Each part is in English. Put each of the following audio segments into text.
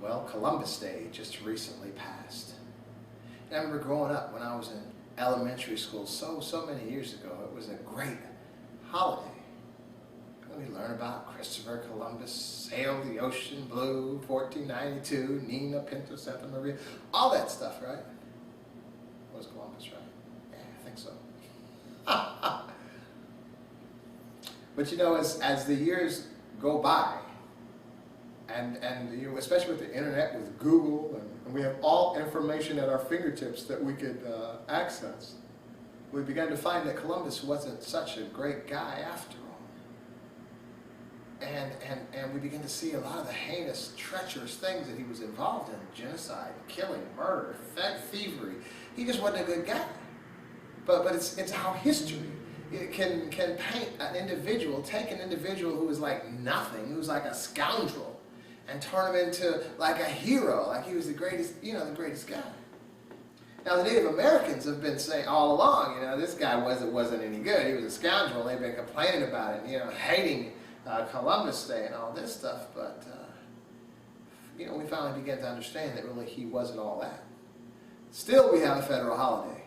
Well, Columbus Day just recently passed. And I remember growing up when I was in elementary school so many years ago. It was a great holiday. We learn about Christopher Columbus sailed the ocean blue, 1492, Nina Pinto Santa Maria, all that stuff, right? Was Columbus right? Yeah, I think so. But you know, as the years go by, and you know, especially with the internet, with Google, and we have all information at our fingertips that we could access, we began to find that Columbus wasn't such a great guy after all. And we begin to see a lot of the heinous, treacherous things that he was involved in: genocide, killing, murder, thievery. He just wasn't a good guy. But it's how history can paint an individual, take an individual who was like nothing, who was like a scoundrel, and turn him into like a hero, like he was the greatest, you know, the greatest guy. Now the Native Americans have been saying all along, you know, this guy wasn't any good. He was a scoundrel. They've been complaining about it, you know, hating Columbus Day and all this stuff. But you know, we finally began to understand that really he wasn't all that. Still, we have a federal holiday.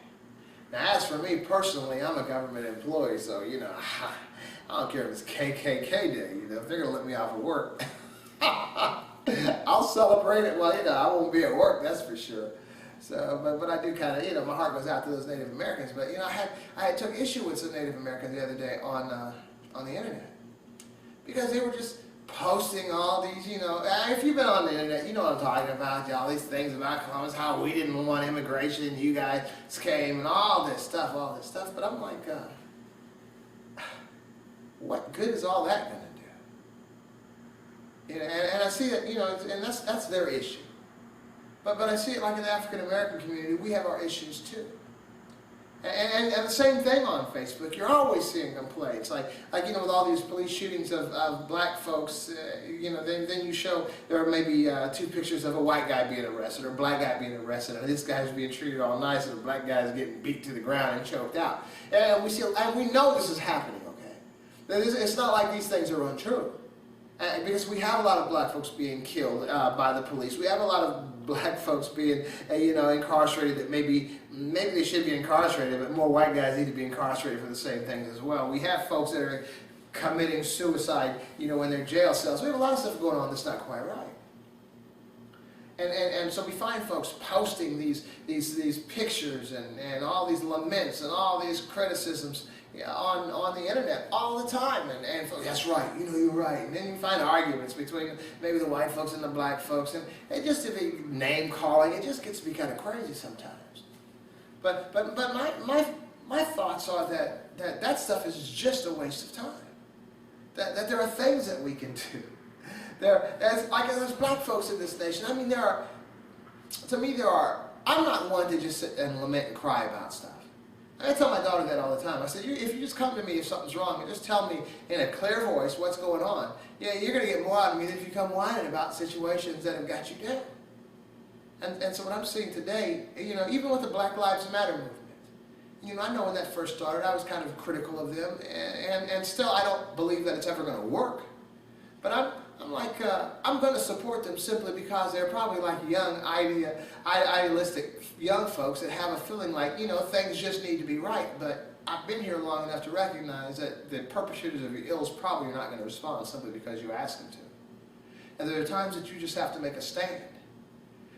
Now, as for me personally, I'm a government employee, so you know, I don't care if it's KKK Day. You know, if they're gonna let me off of work, I'll celebrate it. Well, you know, I won't be at work, that's for sure. So, but I do kind of, you know, my heart goes out to those Native Americans. But you know, I took issue with some Native Americans the other day on the internet, because they were just posting all these, you know, if you've been on the internet, you know what I'm talking about, all these things about Columbus, how we didn't want immigration and you guys came and all this stuff. But I'm like, what good is all that going to do? You know, and I see that, you know, and that's their issue. But I see it like in the African American community, we have our issues too. And the same thing on Facebook. You're always seeing complaints, like you know, with all these police shootings of black folks. You know, then you show there are maybe 2 pictures of a white guy being arrested or a black guy being arrested, and this guy's being treated all nice, and the black guy's getting beat to the ground and choked out. And we know this is happening. Okay, it's not like these things are untrue, because we have a lot of black folks being killed by the police. We have a lot of black folks being, you know, incarcerated that maybe they should be incarcerated, but more white guys need to be incarcerated for the same things as well. We have folks that are committing suicide, you know, in their jail cells. We have a lot of stuff going on that's not quite right. And so we find folks posting these pictures and all these laments and all these criticisms on the internet all the time, and folks, that's right, you know, you're right. And then you find arguments between maybe the white folks and the black folks, and just to be name calling, it just gets to be kind of crazy sometimes. But my thoughts are that stuff is just a waste of time. That there are things that we can do. There's black folks in this nation. I mean, I'm not one to just sit and lament and cry about stuff. I tell my daughter that all the time. I said, if you just come to me if something's wrong and just tell me in a clear voice what's going on, yeah, you're going to get more out of me than if you come whining about situations that have got you down. And so what I'm seeing today, you know, even with the Black Lives Matter movement, you know, I know when that first started, I was kind of critical of them, and still I don't believe that it's ever going to work. But I'm like, I'm going to support them simply because they're probably like young, idealistic young folks that have a feeling like, you know, things just need to be right. But I've been here long enough to recognize that the perpetrators of your ills probably are not going to respond simply because you ask them to. And there are times that you just have to make a stand.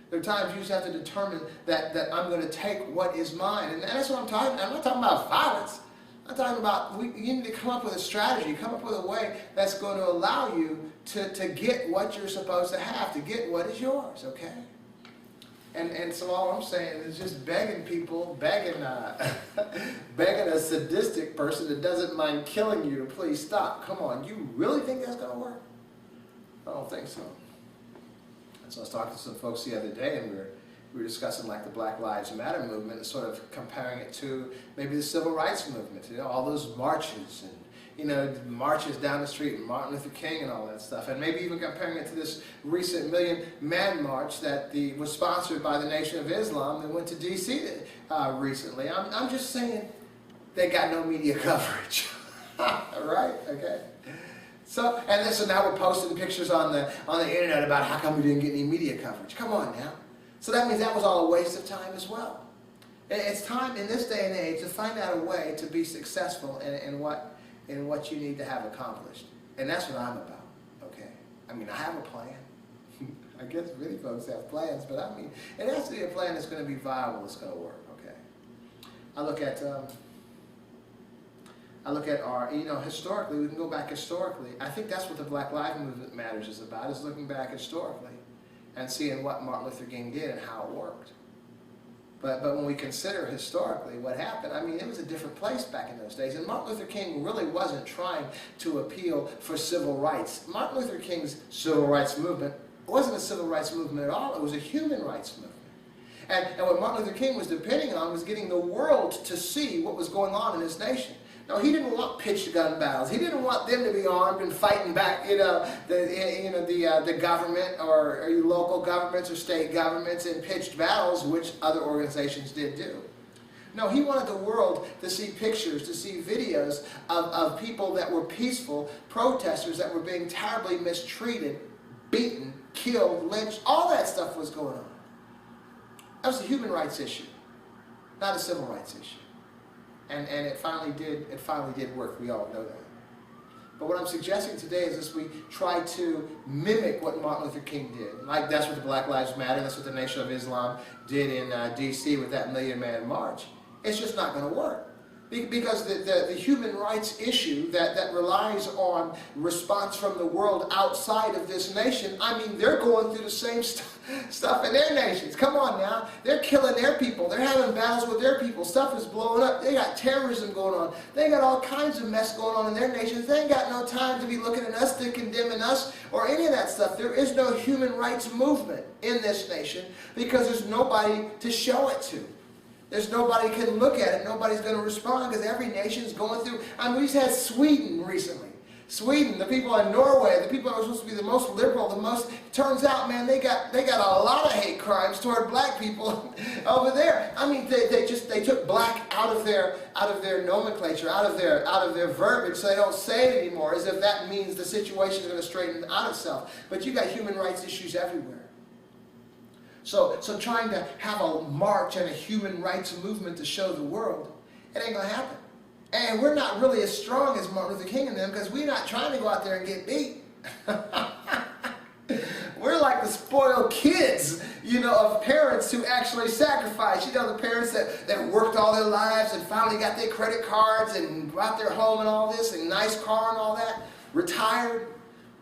There are times you just have to determine that I'm going to take what is mine. And that's what I'm talking about. I'm not talking about violence. I'm talking about you need to come up with a strategy, come up with a way that's going to allow you to get what you're supposed to have, to get what is yours, okay? And so all I'm saying is just begging people, begging a sadistic person that doesn't mind killing you to please stop. Come on, you really think that's going to work? I don't think so. And so I was talking to some folks the other day, and we were discussing like the Black Lives Matter movement and sort of comparing it to maybe the Civil Rights movement, you know, all those marches and, you know, marches down the street and Martin Luther King and all that stuff, and maybe even comparing it to this recent Million Man March that was sponsored by the Nation of Islam that went to D.C. Recently. I'm just saying they got no media coverage, right? Okay. So now we're posting pictures on the internet about how come we didn't get any media coverage. Come on now. So that means that was all a waste of time as well. It's time in this day and age to find out a way to be successful in what you need to have accomplished. And that's what I'm about, okay? I mean, I have a plan. I guess many folks have plans, but I mean, it has to be a plan that's going to be viable, that's going to work, okay? I look at our, historically, we can go back historically. I think that's what the Black Lives Movement Matters is about, is looking back historically and seeing what Martin Luther King did and how it worked. But when we consider historically what happened, I mean, it was a different place back in those days. And Martin Luther King really wasn't trying to appeal for civil rights. Martin Luther King's civil rights movement wasn't a civil rights movement at all. It was a human rights movement. And what Martin Luther King was depending on was getting the world to see what was going on in his nation. No, he didn't want pitched gun battles. He didn't want them to be armed and fighting back, the government or local governments or state governments in pitched battles, which other organizations did do. No, he wanted the world to see pictures, to see videos of people that were peaceful protesters that were being terribly mistreated, beaten, killed, lynched. All that stuff was going on. That was a human rights issue, not a civil rights issue. And it finally did work. We all know that. But what I'm suggesting today is this: we try to mimic what Martin Luther King did. Like, that's what the Black Lives Matter, that's what the Nation of Islam did in D.C. with that Million Man March. It's just not going to work. Because the human rights issue that relies on response from the world outside of this nation, I mean, they're going through the same stuff in their nations. Come on now. They're killing their people. They're having battles with their people. Stuff is blowing up. They got terrorism going on. They got all kinds of mess going on in their nations. They ain't got no time to be looking at us, to condemning us, or any of that stuff. There is no human rights movement in this nation because there's nobody to show it to. There's nobody can look at it. Nobody's going to respond because every nation is going through. I mean, we just had Sweden recently. Sweden, the people in Norway, the people that were supposed to be the most liberal, turns out, man, they got a lot of hate crimes toward black people over there. I mean, they took black out of their nomenclature, out of their verbiage, so they don't say it anymore, as if that means the situation is going to straighten out itself. But you got human rights issues everywhere. So trying to have a march and a human rights movement to show the world, it ain't going to happen. And we're not really as strong as Martin Luther King and them because we're not trying to go out there and get beat. We're like the spoiled kids, of parents who actually sacrifice. The parents that worked all their lives and finally got their credit cards and bought their home and all this and nice car and all that, retired.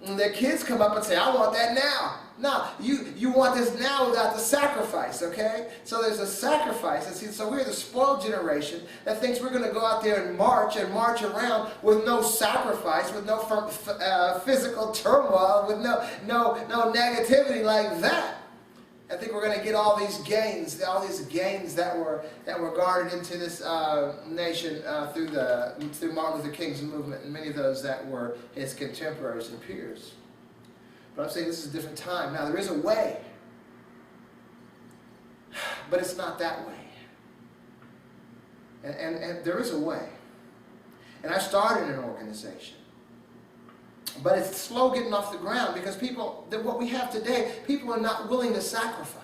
And their kids come up and say, I want that now. No, you want this now without the sacrifice, okay? So there's a sacrifice. And see, so we're the spoiled generation that thinks we're going to go out there and march around with no sacrifice, with no physical turmoil, with no negativity like that. I think we're going to get all these gains that were garnered into this nation through Martin Luther King's movement, and many of those that were his contemporaries and peers. But I'm saying this is a different time. Now, there is a way, but it's not that way. And there is a way. And I started an organization. But it's slow getting off the ground because what we have today, people are not willing to sacrifice.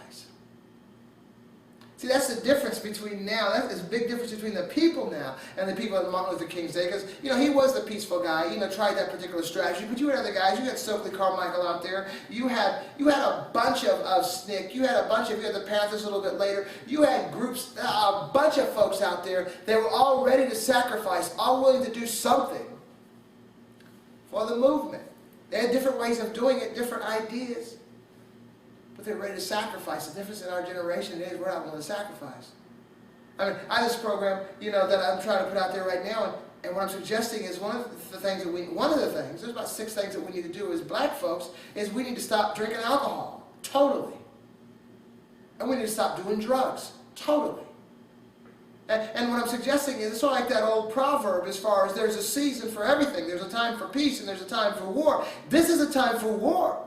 See, that's the difference between now. That is a big difference between the people now and the people at Martin Luther King's day. Because, he was the peaceful guy. Tried that particular strategy. But you had other guys. You had Stokely Carmichael out there. You had a bunch of SNCC. You had the Panthers a little bit later. You had groups, a bunch of folks out there that were all ready to sacrifice, all willing to do something for the movement. They had different ways of doing it, different ideas. But they're ready to sacrifice. The difference in our generation is we're not willing to sacrifice. I mean, I have this program, that I'm trying to put out there right now, and what I'm suggesting is one of the things, there's about 6 things that we need to do as black folks, is we need to stop drinking alcohol. Totally. And we need to stop doing drugs. Totally. And what I'm suggesting is, it's sort of like that old proverb as far as there's a season for everything. There's a time for peace and there's a time for war. This is a time for war.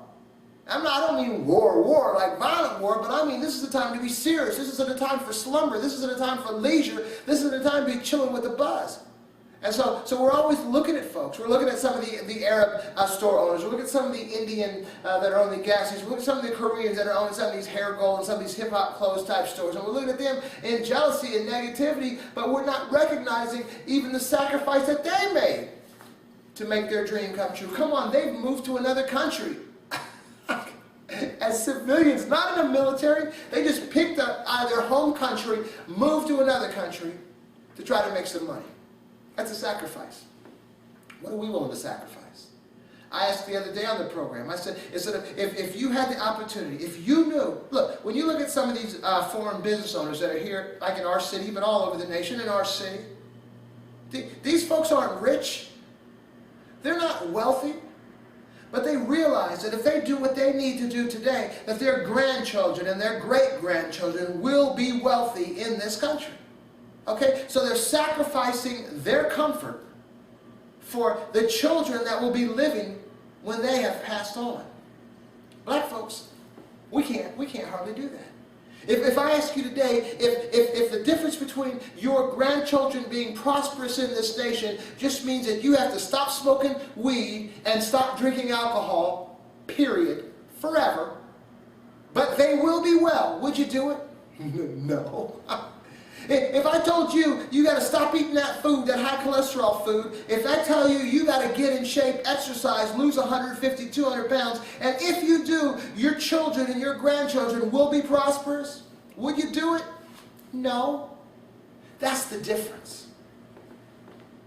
I don't mean war like violent war, but I mean this is a time to be serious. This isn't a time for slumber. This isn't a time for leisure. This isn't a time to be chilling with the buzz. And so we're always looking at folks. We're looking at some of the Arab store owners. We're looking at some of the Indian that are owning the gas stations. We're looking at some of the Koreans that are owning some of these hair gold and some of these hip-hop clothes type stores. And we're looking at them in jealousy and negativity, but we're not recognizing even the sacrifice that they made to make their dream come true. Come on, they've moved to another country. As civilians, not in the military. They just picked up out of their home country, moved to another country to try to make some money. That's a sacrifice. What are we willing to sacrifice? I asked the other day on the program, I said, if you had the opportunity, if you knew, look, when you look at some of these foreign business owners that are here, like in our city, but all over the nation, in our city, these folks aren't rich. They're not wealthy. But they realize that if they do what they need to do today, that their grandchildren and their great-grandchildren will be wealthy in this country. Okay? So they're sacrificing their comfort for the children that will be living when they have passed on. Black folks, we can't hardly do that. If I ask you today, if the difference between your grandchildren being prosperous in this nation just means that you have to stop smoking weed and stop drinking alcohol, period, forever, but they will be well, would you do it? No. If I told you, you got to stop eating that food, that high cholesterol food, if I tell you, you got to get in shape, exercise, lose 150, 200 pounds, and if you do, your children and your grandchildren will be prosperous, would you do it? No. That's the difference.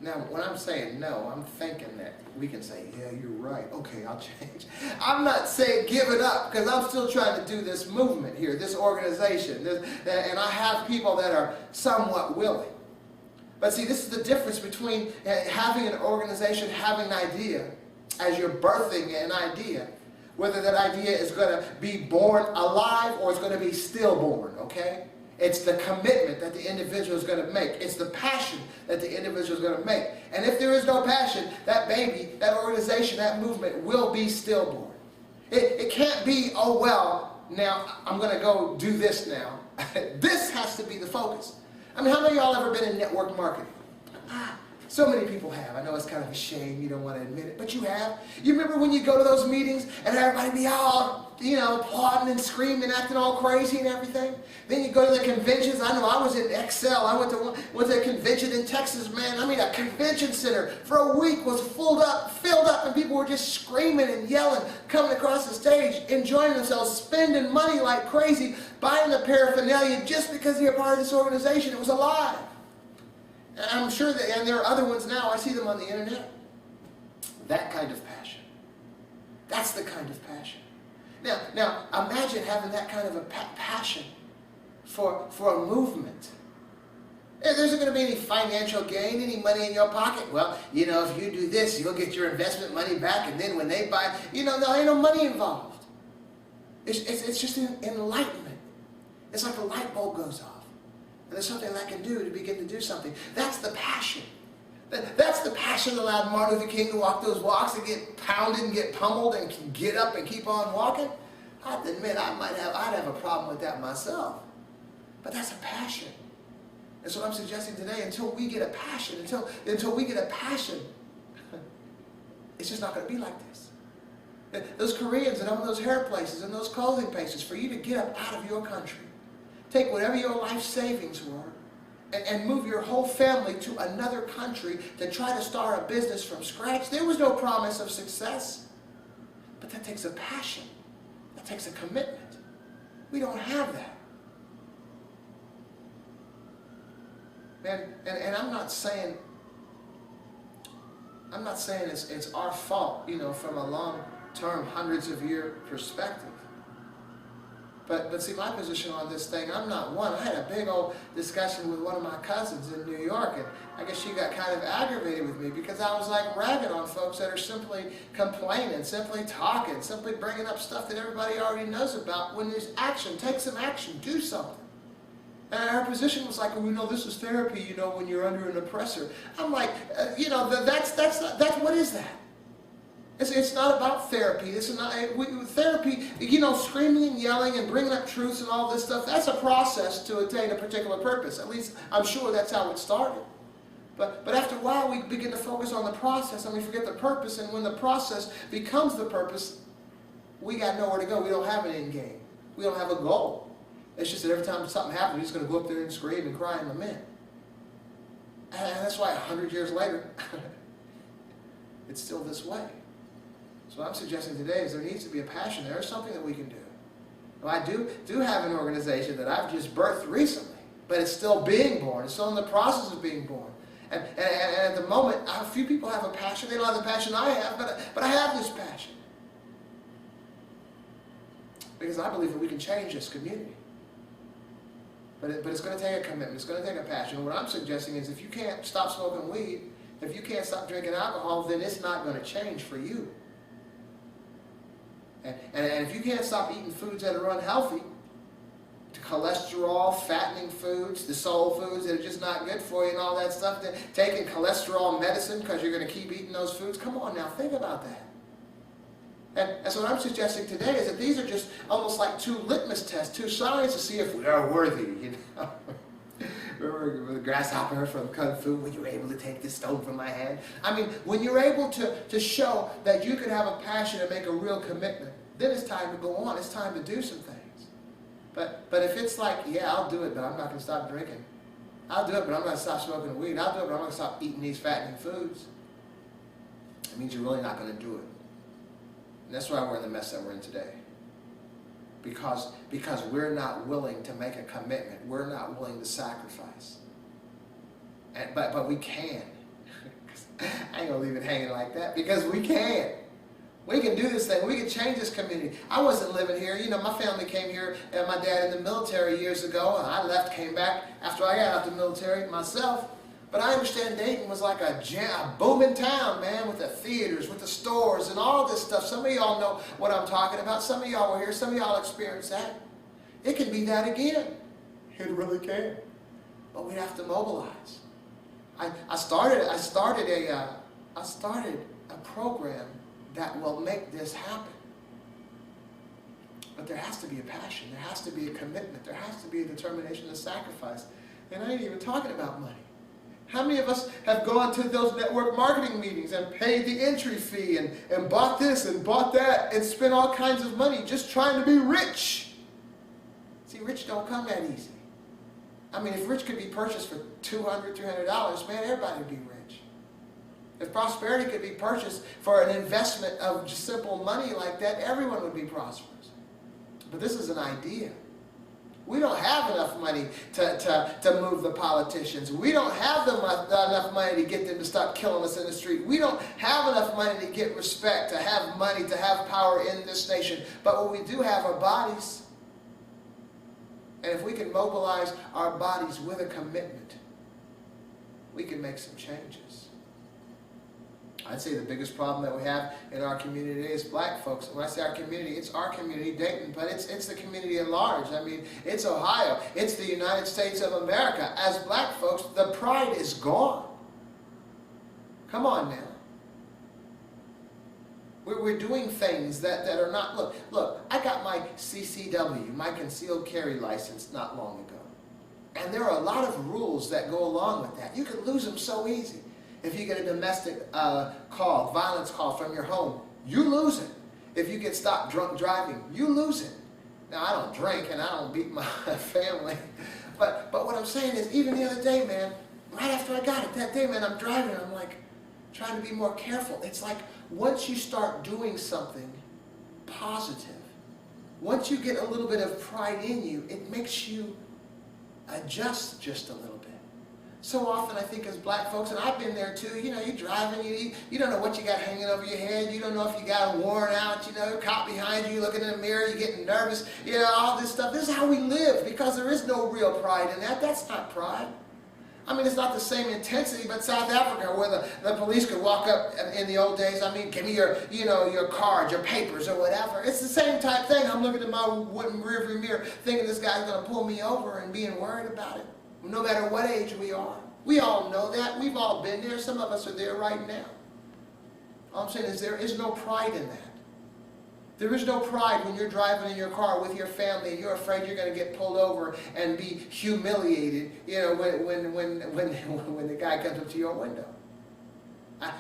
Now, when I'm saying no, I'm thinking that we can say, yeah, you're right. Okay, I'll change. I'm not saying give it up, because I'm still trying to do this movement here, this organization, and I have people that are somewhat willing. But see, this is the difference between having an organization, having an idea, as you're birthing an idea, whether that idea is going to be born alive or it's going to be stillborn, okay? It's the commitment that the individual is going to make. It's the passion that the individual is going to make. And if there is no passion, that baby, that organization, that movement will be stillborn. It can't be, oh, well, now I'm going to go do this now. This has to be the focus. I mean, how many of y'all ever been in network marketing? So many people have. I know it's kind of a shame, you don't want to admit it, but you have. You remember when you go to those meetings and everybody be all, applauding and screaming, acting all crazy and everything? Then you go to the conventions. I know I was in Excel. I went to a convention in Texas, man. I mean, a convention center for a week was filled up, and people were just screaming and yelling, coming across the stage, enjoying themselves, spending money like crazy, buying the paraphernalia just because they're part of this organization. It was alive. And I'm sure that, and there are other ones now, I see them on the internet. That kind of passion. That's the kind of passion. Now imagine having that kind of a passion for a movement. There isn't going to be any financial gain, any money in your pocket. Well, if you do this, you'll get your investment money back, and then when they buy, there ain't no money involved. It's just an enlightenment. It's like a light bulb goes off. And there's something I can do to begin to do something. That's the passion. That's the passion that allowed Martin Luther King to walk those walks and get pounded and get pummeled and get up and keep on walking. I have to admit, I'd have a problem with that myself. But that's a passion. And so I'm suggesting today, until we get a passion, until we get a passion, it's just not going to be like this. Those Koreans that own those hair places and those clothing places, for you to get up out of your country, take whatever your life savings were, and move your whole family to another country to try to start a business from scratch. There was no promise of success. But that takes a passion. That takes a commitment. We don't have that. And I'm not saying it's our fault, from a long-term, hundreds of year perspective. But see, my position on this thing, I'm not one. I had a big old discussion with one of my cousins in New York, and I guess she got kind of aggravated with me because I was like ragging on folks that are simply complaining, simply talking, simply bringing up stuff that everybody already knows about. When there's action, take some action, do something. And her position was like, this is therapy, when you're under an oppressor. I'm like, what is that? It's not about therapy. It's not therapy. Screaming and yelling and bringing up truths and all this stuff. That's a process to attain a particular purpose. At least I'm sure that's how it started. But after a while, we begin to focus on the process and we forget the purpose. And when the process becomes the purpose, we got nowhere to go. We don't have an end game. We don't have a goal. It's just that every time something happens, we're just going to go up there and scream and cry and lament. And that's why 100 years later, it's still this way. So what I'm suggesting today is there needs to be a passion. There is something that we can do. Now, I do have an organization that I've just birthed recently, but it's still being born. It's still in the process of being born. And at the moment, a few people have a passion. They don't have the passion I have, but I have this passion. Because I believe that we can change this community. But it's going to take a commitment. It's going to take a passion. And what I'm suggesting is if you can't stop smoking weed, if you can't stop drinking alcohol, then it's not going to change for you. And if you can't stop eating foods that are unhealthy, the cholesterol, fattening foods, the soul foods that are just not good for you and all that stuff, taking cholesterol medicine because you're going to keep eating those foods, come on now, think about that. And so what I'm suggesting today is that these are just almost like two litmus tests, two signs to see if we are worthy, you know. Remember the grasshopper from Kung Fu, when you were able to take this stone from my hand? I mean, when you're able to show that you can have a passion and make a real commitment, then it's time to go on. It's time to do some things. But if it's like, yeah, I'll do it, but I'm not going to stop drinking. I'll do it, but I'm going to stop smoking weed. I'll do it, but I'm going to stop eating these fattening foods. It means you're really not going to do it. And that's why we're in the mess that we're in today. Because we're not willing to make a commitment. We're not willing to sacrifice. But we can. I ain't going to leave it hanging like that, because we can. We can do this thing. We can change this community. I wasn't living here. You know, my family came here, and my dad in the military years ago, and I left, came back after I got out of the military myself. But I understand Dayton was like a booming town, man, with the theaters, with the stores, and all this stuff. Some of y'all know what I'm talking about. Some of y'all were here. Some of y'all experienced that. It can be that again. It really can. But we have to mobilize. I started a program that will make this happen. But there has to be a passion. There has to be a commitment. There has to be a determination to sacrifice. And I ain't even talking about money. How many of us have gone to those network marketing meetings and paid the entry fee and bought this and bought that and spent all kinds of money just trying to be rich? See, rich don't come that easy. I mean, if rich could be purchased for $200, $300, man, everybody would be rich. If prosperity could be purchased for an investment of just simple money like that, everyone would be prosperous. But this is an idea. We don't have enough money to move the politicians. We don't have enough money to get them to stop killing us in the street. We don't have enough money to get respect, to have money, to have power in this nation. But what we do have are bodies. And if we can mobilize our bodies with a commitment, we can make some changes. I'd say the biggest problem that we have in our community today is black folks. When I say our community, it's our community, Dayton, but it's the community at large. I mean, it's Ohio. It's the United States of America. As black folks, the pride is gone. Come on now. We're doing things that are not... Look, I got my CCW, my concealed carry license, not long ago. And there are a lot of rules that go along with that. You can lose them so easy. If you get a domestic call, violence call from your home, you lose it. If you get stopped drunk driving, you lose it. Now, I don't drink and I don't beat my family. But what I'm saying is, even the other day, man, right after I got it, that day, man, I'm driving and I'm like, trying to be more careful. It's like once you start doing something positive, once you get a little bit of pride in you, it makes you adjust just a little bit. So often I think as black folks, and I've been there too, you know, you're driving, you don't know what you got hanging over your head, you don't know if you got worn out, you know, cop behind you, looking in the mirror, you're getting nervous, you know, all this stuff. This is how we live, because there is no real pride in that. That's not pride. I mean, it's not the same intensity, but South Africa, where the police could walk up in the old days, I mean, give me your, you know, your cards, your papers, or whatever. It's the same type thing. I'm looking at my wooden rearview mirror, thinking this guy's going to pull me over and being worried about it. No matter what age we are. We all know that. We've all been there. Some of us are there right now. All I'm saying is there is no pride in that. There is no pride when you're driving in your car with your family and you're afraid you're going to get pulled over and be humiliated, when the guy comes up to your window.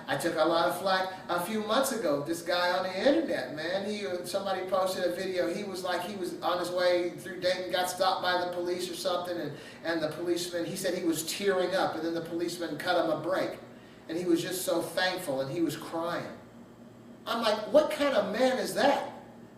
I took a lot of flack a few months ago. This guy on the internet, man, somebody posted a video. He was on his way through Dayton, got stopped by the police or something, and the policeman, he said he was tearing up, and then the policeman cut him a break. And he was just so thankful, and he was crying. I'm like, what kind of man is that?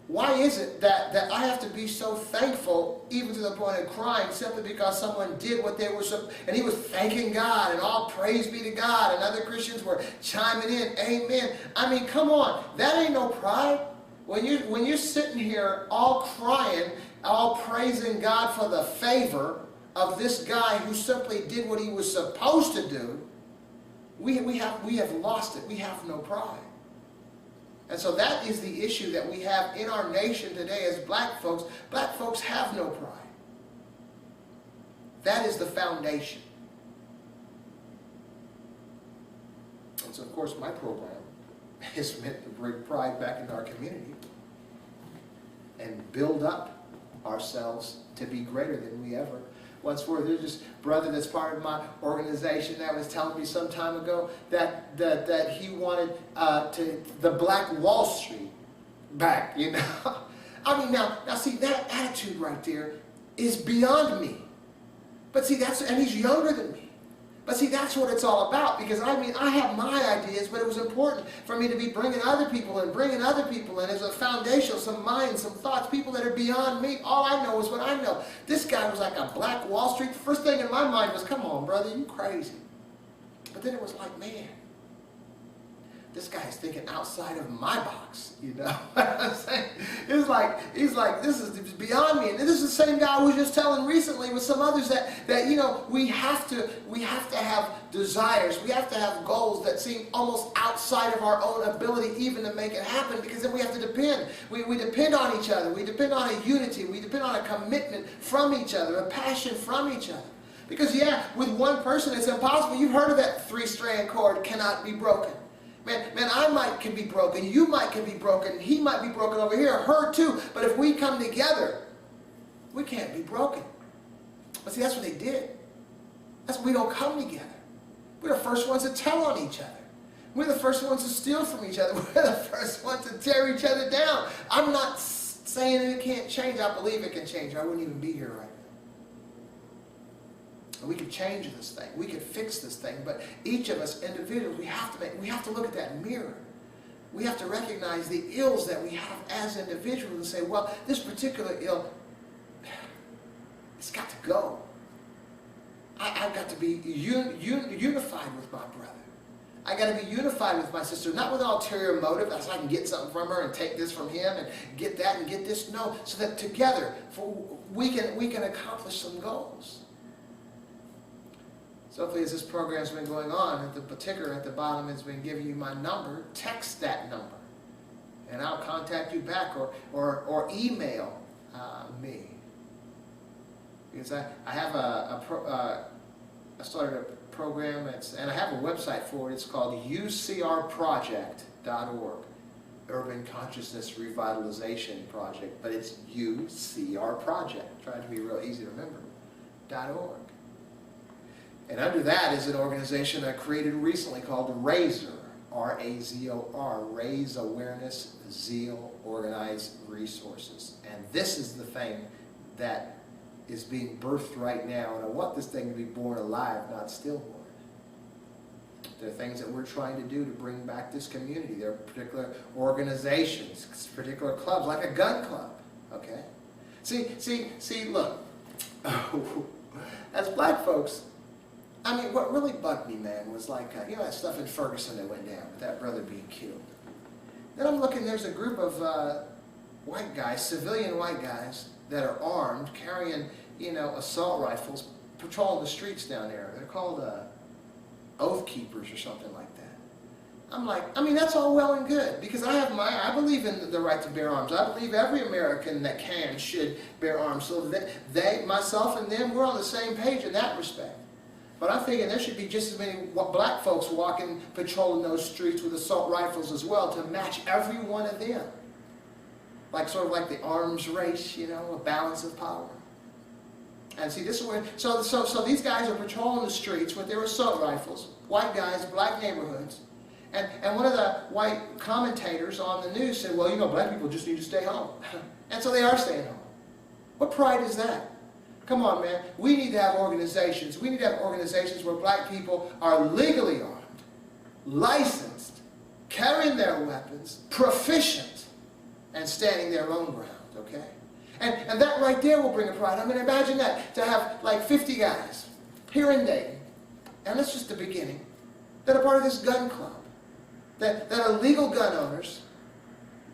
Why is it that I have to be so thankful, even to the point of crying, simply because someone did what they were supposed to, and he was thanking God, and all praise be to God, and other Christians were chiming in, amen. I mean, come on, that ain't no pride. When you're sitting here all crying, all praising God for the favor of this guy who simply did what he was supposed to do, we have lost it. We have no pride. And so that is the issue that we have in our nation today as black folks. Black folks have no pride. That is the foundation. And so, of course, my program is meant to bring pride back into our community and build up ourselves to be greater than we ever once were. There's this brother that's part of my organization that was telling me some time ago that he wanted the Black Wall Street back, I mean, now see, that attitude right there is beyond me. But see, and he's younger than me. But see, that's what it's all about, because I mean, I have my ideas, but it was important for me to be bringing other people in as a foundation, some minds, some thoughts, people that are beyond me. All I know is what I know. This guy was like a Black Wall Street. The first thing in my mind was, come on, brother, you crazy. But then it was like, man, this guy is thinking outside of my box, what I'm saying? He's like, this is beyond me. And this is the same guy I was just telling recently with some others that we have to have desires. We have to have goals that seem almost outside of our own ability even to make it happen, because then we have to depend. We depend on each other. We depend on a unity. We depend on a commitment from each other, a passion from each other. Because with one person it's impossible. You've heard of that 3-strand cord cannot be broken. Man, I can be broken, you can be broken, he might be broken over here, her too. But if we come together, we can't be broken. But see, that's what they did. We don't come together. We're the first ones to tell on each other. We're the first ones to steal from each other. We're the first ones to tear each other down. I'm not saying it can't change. I believe it can change. I wouldn't even be here right now. We could change this thing. We could fix this thing. But each of us individuals, we have to look at that mirror. We have to recognize the ills that we have as individuals and say, well, this particular ill, it's got to go. I've got to be unified with my brother. I got to be unified with my sister, not with an ulterior motive, so I can get something from her and take this from him and get that and get this. No, so that together we can accomplish some goals. So hopefully, as this program's been going on, the ticker at the bottom has been giving you my number. Text that number, and I'll contact you back, or email me, because I have I started a program, and I have a website for it. It's called ucrproject.org, Urban Consciousness Revitalization Project, but it's UCR Project. Trying to be real easy to remember. .org. And under that is an organization I created recently called RAZOR, R-A-Z-O-R, Raise Awareness, Zeal, Organize Resources. And this is the thing that is being birthed right now, and I want this thing to be born alive, not stillborn. There are things that we're trying to do to bring back this community. There are particular organizations, particular clubs, like a gun club, okay? See, look, as black folks, I mean, what really bugged me, man, was like, that stuff in Ferguson that went down, with that brother being killed. Then I'm looking, there's a group of white guys, civilian white guys, that are armed, carrying, assault rifles, patrolling the streets down there. They're called Oath Keepers or something like that. I'm like, that's all well and good, because I believe in the right to bear arms. I believe every American that can should bear arms. So they, myself and them, we're on the same page in that respect. But I'm thinking there should be just as many black folks patrolling those streets with assault rifles as well, to match every one of them. like sort of like the arms race, you know, a balance of power. And see, this is where, so these guys are patrolling the streets with their assault rifles, white guys, black neighborhoods. And one of the white commentators on the news said, well, you know, black people just need to stay home. And so they are staying home. What pride is that? Come on, man. We need to have organizations. We need to have organizations where black people are legally armed, licensed, carrying their weapons, proficient, and standing their own ground, okay? And that right there will bring a pride. I mean, imagine that, to have like 50 guys here in Dayton, and that's just the beginning, that are part of this gun club, that are legal gun owners,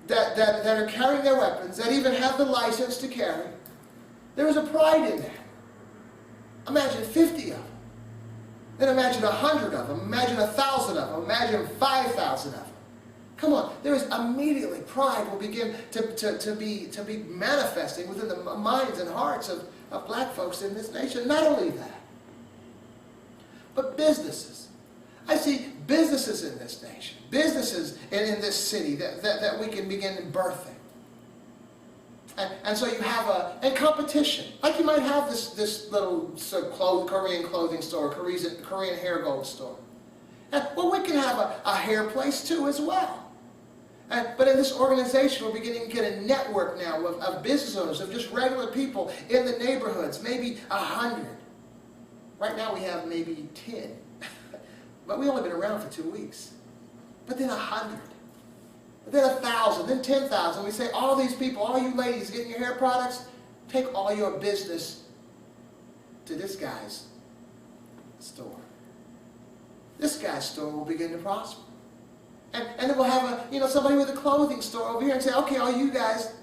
that are carrying their weapons, that even have the license to carry. There is a pride in that. Imagine 50 of them. Then imagine 100 of them. Imagine 1,000 of them. Imagine 5,000 of them. Come on, there is immediately pride will begin to be manifesting within the minds and hearts of black folks in this nation. Not only that, but businesses. I see businesses in this nation, businesses in this city that we can begin birthing. And so you have a competition. Like you might have this little Korean clothing store, Korean hair gold store. And, well, we can have a hair place too as well. But in this organization, we're beginning to get a network now of business owners, of just regular people in the neighborhoods, maybe 100. Right now we have maybe 10. But we've only been around for 2 weeks. But then 100. Then 1,000, then 10,000. We say, all these people, all you ladies getting your hair products, take all your business to this guy's store. This guy's store will begin to prosper. And then we'll have somebody with a clothing store over here and say, okay, all you guys,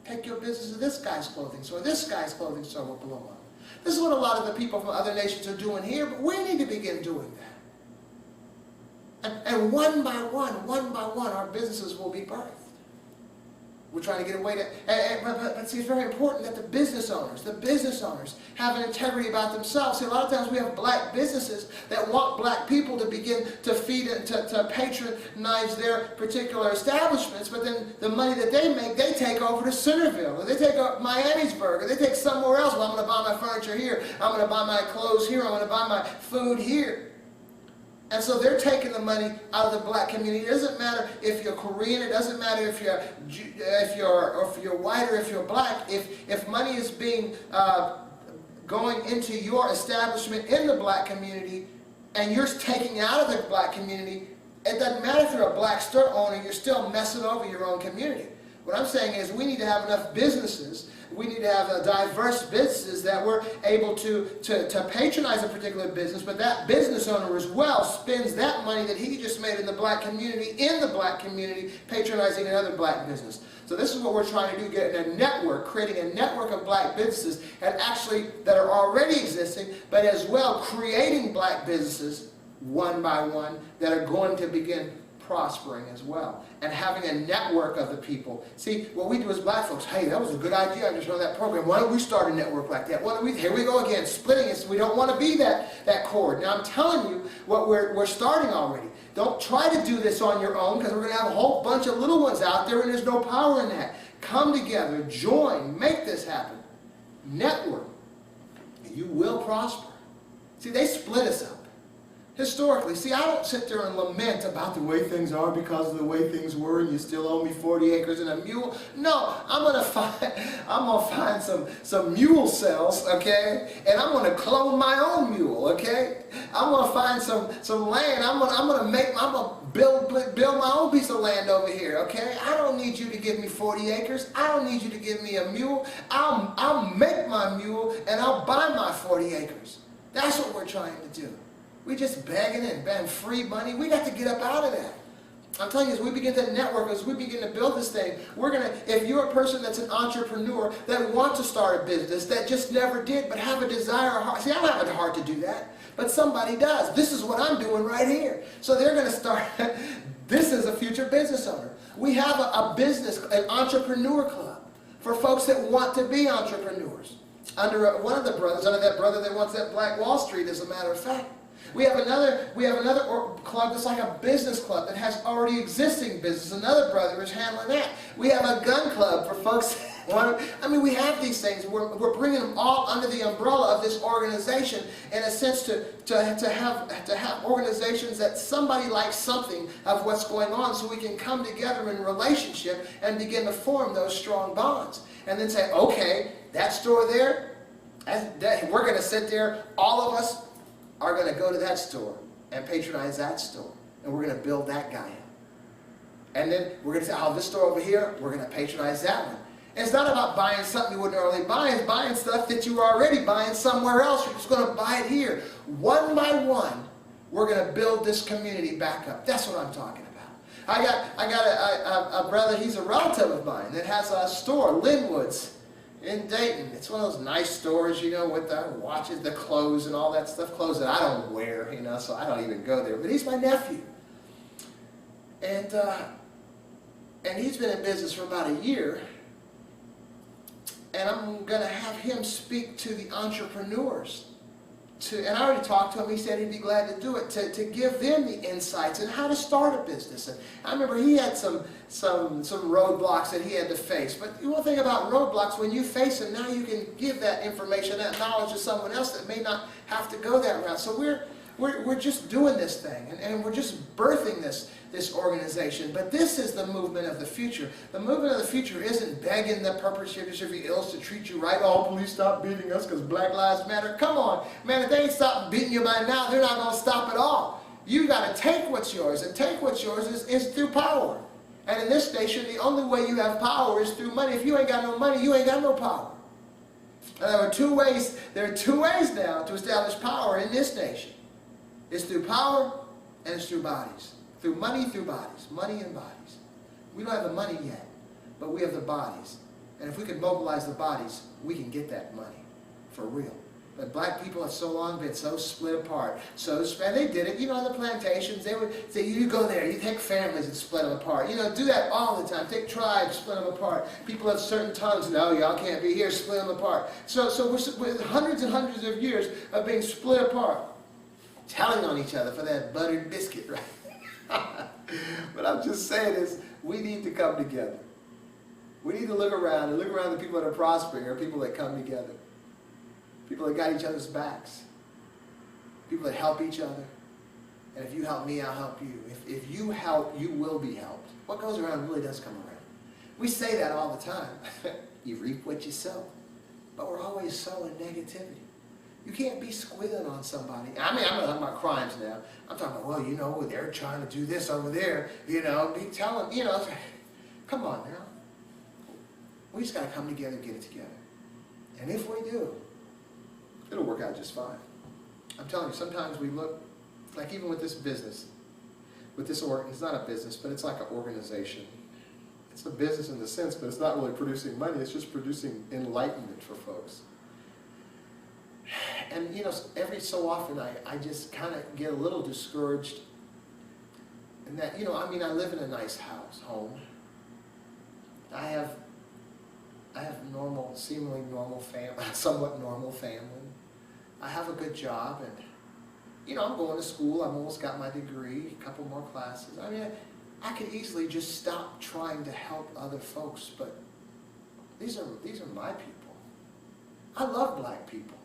take your business to this guy's clothing store. This guy's clothing store will blow up. This is what a lot of the people from other nations are doing here, but we need to begin doing that. And one by one, our businesses will be birthed. We're trying to get away to, but see, it's very important that the business owners have an integrity about themselves. See, a lot of times we have black businesses that want black people to begin to feed and to patronize their particular establishments, but then the money that they make, they take over to Centerville, or they take over Miamisburg, or they take somewhere else. Well, I'm going to buy my furniture here, I'm going to buy my clothes here, I'm going to buy my food here. And so they're taking the money out of the black community. It doesn't matter if you're Korean. It doesn't matter if you're white or if you're black. If money is being going into your establishment in the black community, and you're taking it out of the black community, it doesn't matter if you're a black store owner. You're still messing over your own community. What I'm saying is we need to have enough businesses. We need to have diverse businesses that we're able to patronize a particular business, but that business owner as well spends that money that he just made in the black community, patronizing another black business. So this is what we're trying to do, get a network, creating a network of black businesses that are already existing, but as well creating black businesses one by one that are going to begin prospering as well, and having a network of the people. See, what we do as black folks, hey, that was a good idea, I just heard that program. Why don't we start a network like that? Here we go again, splitting it. We don't want to be that cord. Now I'm telling you what we're starting already. Don't try to do this on your own, because we're going to have a whole bunch of little ones out there, and there's no power in that. Come together, join, make this happen. Network, and you will prosper. See, they split us up. Historically, see, I don't sit there and lament about the way things are because of the way things were, and you still owe me 40 acres and a mule. No, I'm gonna find some mule cells, okay, and I'm gonna clone my own mule, okay. I'm gonna find some land. I'm gonna build my own piece of land over here, okay. I don't need you to give me 40 acres. I don't need you to give me a mule. I'll make my mule and I'll buy my 40 acres. That's what we're trying to do. We're just begging and free money. We got to get up out of that. I'm telling you, as we begin to network, as we begin to build this thing, if you're a person that's an entrepreneur that wants to start a business, that just never did, but have a desire or heart. See, I don't have a heart to do that, but somebody does. This is what I'm doing right here. So they're going to start, this is a future business owner. We have a business, an entrepreneur club for folks that want to be entrepreneurs. Under one of the brothers, under that brother that wants that Black Wall Street, as a matter of fact. We have another club that's like a business club that has already existing business. Another brother is handling that. We have a gun club for folks. We have these things. We're bringing them all under the umbrella of this organization, in a sense, to have organizations that somebody likes something of what's going on, so we can come together in relationship and begin to form those strong bonds. And then say, okay, that store there, we're going to sit there, all of us are going to go to that store and patronize that store. And we're going to build that guy up. And then we're going to say, oh, this store over here, we're going to patronize that one. And it's not about buying something you wouldn't normally buy. It's buying stuff that you were already buying somewhere else. You're just going to buy it here. One by one, we're going to build this community back up. That's what I'm talking about. I got a brother, he's a relative of mine, that has a store, Linwood's, in Dayton. It's one of those nice stores, you know, with the watches, the clothes, and all that stuff. Clothes that I don't wear, you know, so I don't even go there. But he's my nephew. And he's been in business for about a year. And I'm going to have him speak to the entrepreneurs. And I already talked to him. He said he'd be glad to do it, to give them the insights on how to start a business. And I remember he had some roadblocks that he had to face. But one thing about roadblocks, when you face them, now you can give that information, that knowledge to someone else that may not have to go that route. So we're just doing this thing, and we're just birthing this organization. But this is the movement of the future. The movement of the future isn't begging the perpetrators of your ills to treat you right. Oh, please stop beating us because Black Lives Matter. Come on, man, if they ain't stopped beating you by now, they're not going to stop at all. You got to take what's yours, and take what's yours is through power. And in this nation, the only way you have power is through money. If you ain't got no money, you ain't got no power. And there are two ways now to establish power in this nation. It's through power, and it's through bodies. Through money, through bodies. Money and bodies. We don't have the money yet, but we have the bodies. And if we can mobilize the bodies, we can get that money. For real. But black people have so long been so split apart. And they did it, you know, on the plantations. They would say, you go there, you take families and split them apart. You know, do that all the time. Take tribes, split them apart. People have certain tongues. No, y'all can't be here, split them apart. So we're hundreds and hundreds of years of being split apart. Telling on each other for that buttered biscuit, right? But I'm just saying is, we need to come together. We need to look around and look around the people that are prospering, or people that come together. People that got each other's backs. People that help each other. And if you help me, I'll help you. If you help, you will be helped. What goes around really does come around. We say that all the time. You reap what you sow. But we're always sowing negativity. You can't be squealing on somebody. I'm not talking about crimes now. I'm talking about, well, you know, they're trying to do this over there. You know, be telling, you know, come on now. We just got to come together and get it together. And if we do, it'll work out just fine. I'm telling you, sometimes we look, like even with this business, with this it's not a business, but it's like an organization. It's a business in the sense, but it's not really producing money. It's just producing enlightenment for folks. And, you know, every so often I just kind of get a little discouraged. And that, you know, I mean, I live in a nice home. I have normal, seemingly normal family, somewhat normal family. I have a good job, and, you know, I'm going to school. I've almost got my degree, a couple more classes. I mean, I could easily just stop trying to help other folks, but these are my people. I love black people.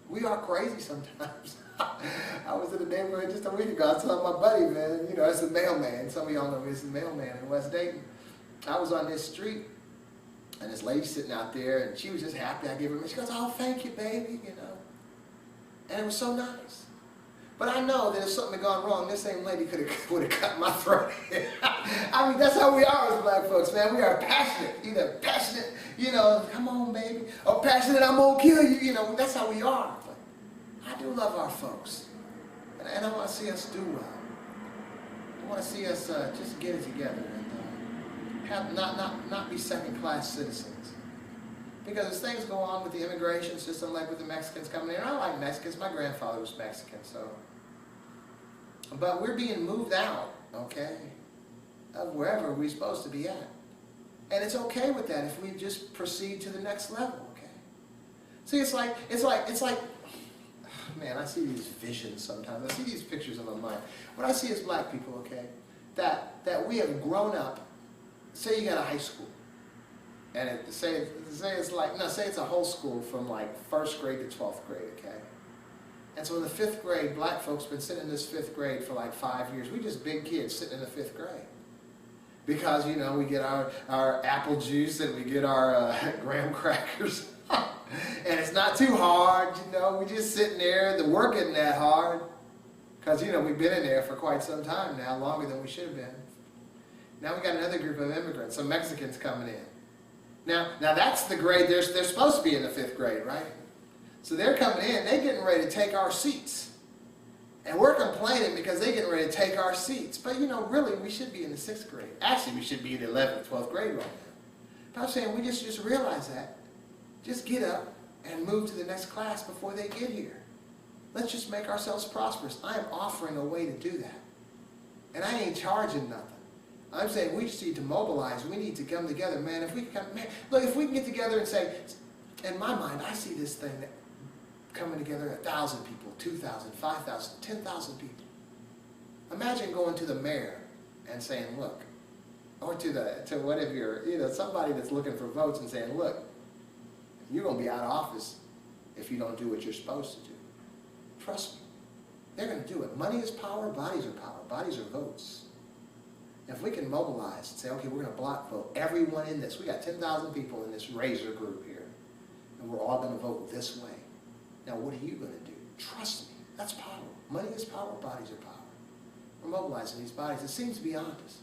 We are crazy sometimes. I was in the neighborhood just a week ago. I was telling my buddy, man, you know, it's the mailman. Some of y'all know me as the mailman in West Dayton. I was on this street, and this lady sitting out there, and she was just happy. I gave her, she goes, oh, thank you, baby, you know. And it was so nice. But I know that if something had gone wrong, this same lady would have cut my throat. I mean, that's how we are as black folks, man. We are passionate. Either passionate, you know, come on, baby, or passionate, I'm going to kill you. You know, that's how we are. But I do love our folks. And I want to see us do well. I want to see us just get it together and have not be second-class citizens. Because as things go on with the immigration system, like with the Mexicans coming in, I like Mexicans. My grandfather was Mexican, so. But we're being moved out, okay, of wherever we're supposed to be at. And it's okay with that if we just proceed to the next level, okay? See, it's like man, I see these visions sometimes. I see these pictures in my mind. What I see is black people, okay, that we have grown up. Say you got a high school, and say it's a whole school from like 1st grade to 12th grade, okay? And so in the 5th grade, black folks been sitting in this 5th grade for like 5 years. We just big kids sitting in the 5th grade. Because, you know, we get our apple juice and we get our graham crackers. And it's not too hard, you know, we just sitting there, the work isn't that hard. Because, you know, we've been in there for quite some time now, longer than we should have been. Now we got another group of immigrants, some Mexicans coming in. Now that's the grade, they're supposed to be in the 5th grade, right? So they're coming in, they're getting ready to take our seats. And we're complaining because they're getting ready to take our seats. But, you know, really, we should be in the 6th grade. Actually, we should be in the 11th, 12th grade right now. But I'm saying we just realize that. Just get up and move to the next class before they get here. Let's just make ourselves prosperous. I am offering a way to do that. And I ain't charging nothing. I'm saying we just need to mobilize. We need to come together, man. If we can, man, look, if we can get together and say, in my mind, I see this thing that coming together, 1,000 people, 2,000, 5,000, 10,000 people. Imagine going to the mayor and saying, look, or to whatever somebody that's looking for votes and saying, look, you're going to be out of office if you don't do what you're supposed to do. Trust me, they're going to do it. Money is power, bodies are power, bodies are votes. If we can mobilize and say, okay, we're going to block vote everyone in this. We got 10,000 people in this Razor group here, and we're all going to vote this way. Now, what are you going to do? Trust me, that's power. Money is power, bodies are power. We're mobilizing these bodies. It seems to be honest.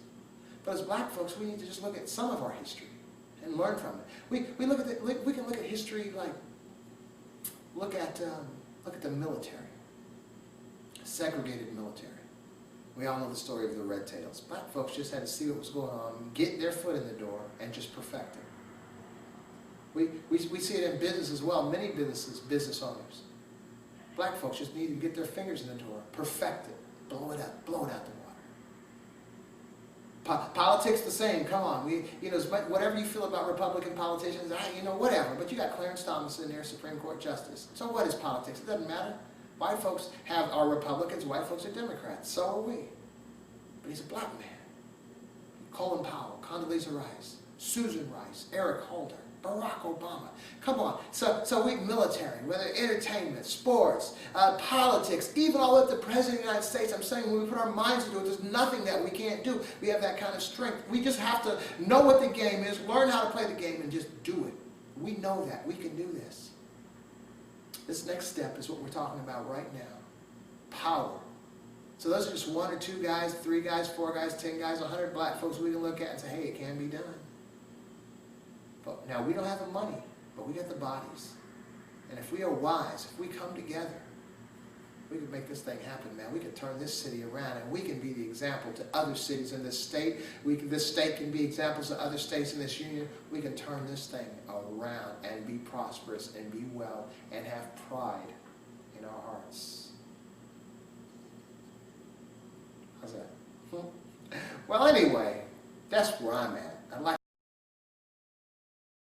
But as black folks, we need to just look at some of our history and learn from it. We can look at history like, look at the military, segregated military. We all know the story of the Red Tails. Black folks just had to see what was going on, get their foot in the door, and just perfect it. We see it in business as well. Many business owners. Black folks just need to get their fingers in the door, perfect it, blow it out the water. Politics the same. Come on, whatever you feel about Republican politicians, whatever. But you got Clarence Thomas in there, Supreme Court Justice. So what is politics? It doesn't matter. White folks are Republicans. White folks are Democrats. So are we. But he's a black man. Colin Powell, Condoleezza Rice, Susan Rice, Eric Holder, Barack Obama. Come on. So we military, whether entertainment, sports, politics, even all up to the President of the United States. I'm saying when we put our minds into it, there's nothing that we can't do. We have that kind of strength. We just have to know what the game is, learn how to play the game, and just do it. We know that. We can do this. This next step is what we're talking about right now. Power. So those are just 1 or 2 guys, 3 guys, 4 guys, 10 guys, 100 black folks we can look at and say, hey, it can be done. But now we don't have the money, but we got the bodies. And if we are wise, if we come together, we can make this thing happen, man. We can turn this city around, and we can be the example to other cities in this state. This state can be examples to other states in this union. We can turn this thing around and be prosperous and be well and have pride in our hearts. How's that? Well, anyway, that's where I'm at. I'd like